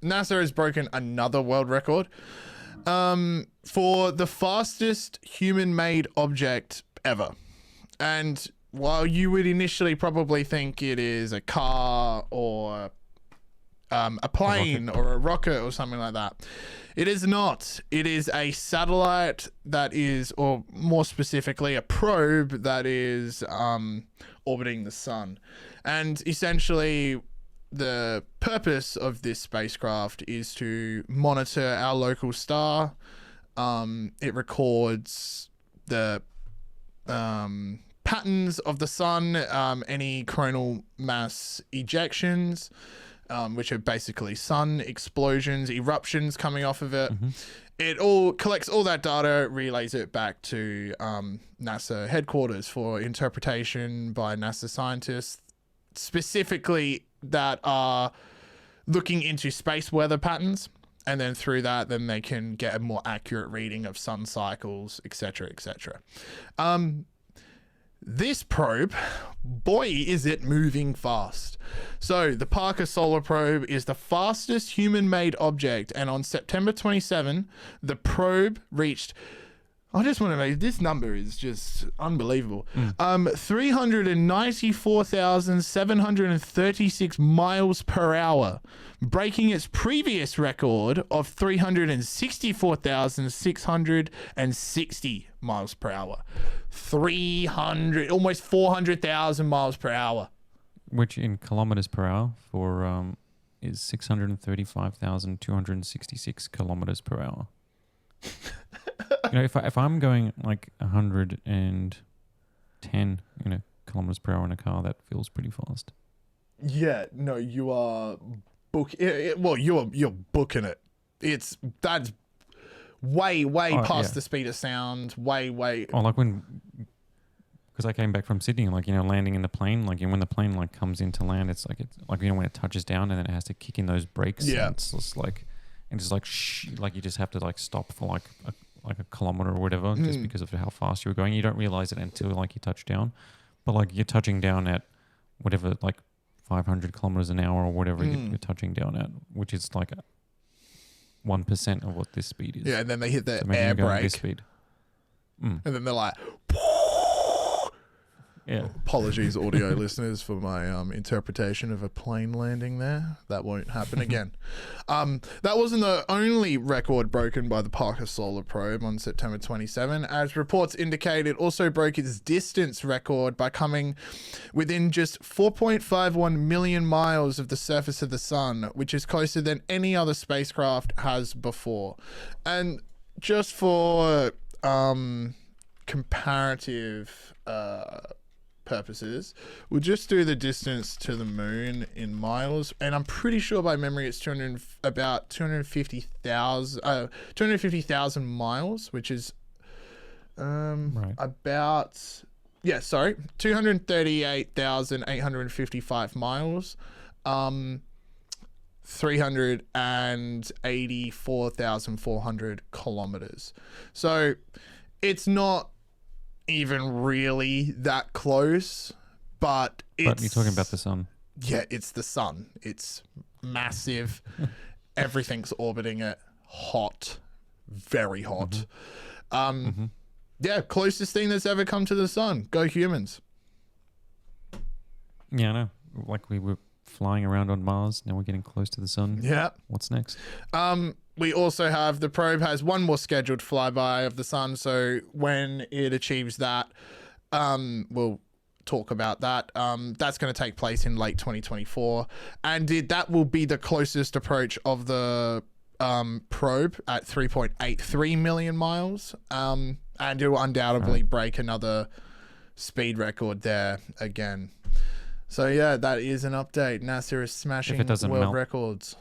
NASA has broken another world record for the fastest human-made object ever. And while you would initially probably think it is a car or a plane or a rocket or something like that, it is not. It is a satellite that is, or more specifically, a probe that is orbiting the sun. And essentially, the purpose of this spacecraft is to monitor our local star. It records the patterns of the sun, any coronal mass ejections, which are basically sun explosions, eruptions coming off of it. It all collects all that data, relays it back to NASA headquarters for interpretation by NASA scientists, specifically that are looking into space weather patterns. And then through that, then they can get a more accurate reading of sun cycles, etc., etc. This probe, boy, is it moving fast. So the Parker Solar Probe is the fastest human-made object, and on September 27, the probe reached, I just want to make, this number is just unbelievable. 394,736 miles per hour, breaking its previous record of 364,660 miles per hour. 300, almost 400,000 miles per hour. Which in kilometers per hour for is 635,266 kilometers per hour. You know, if I'm going like 110, kilometers per hour in a car, that feels pretty fast. Yeah, no, you are you're booking it. That's way past the speed of sound. Way. Oh, like because I came back from Sydney, like landing in the plane, like when the plane like comes into land, it's like when it touches down and then it has to kick in those brakes. Yeah, it's just like. And just like like you just have to like stop for like a kilometer or whatever, just because of how fast you were going. You don't realize it until like you touch down, but like you're touching down at whatever, like 500 kilometers an hour or whatever you're touching down at, which is like 1% of what this speed is. Yeah, and then they hit the air brake. This speed. And then they're like, yeah. Apologies, audio listeners, for my interpretation of a plane landing there. That won't happen again. That wasn't the only record broken by the Parker Solar Probe on September 27. As reports indicate, it also broke its distance record by coming within just 4.51 million miles of the surface of the sun, which is closer than any other spacecraft has before. And just for comparative purposes, we'll just do the distance to the moon in miles, and I'm pretty sure by memory it's about 250,000 miles, which is about 238,855 miles, 384,400 kilometers. So it's not even really that close, but you're talking about the sun. Yeah, it's the sun. It's massive. Everything's orbiting it. Hot, very hot. Yeah, closest thing that's ever come to the sun. Go humans. Yeah, I know. Like we were flying around on Mars, now we're getting close to the sun. Yeah. What's next? We also have, the probe has one more scheduled flyby of the sun, so when it achieves that, we'll talk about that. That's going to take place in late 2024, and that will be the closest approach of the probe at 3.83 million miles, and it will undoubtedly break another speed record there again. So yeah, that is an update. NASA is smashing world records.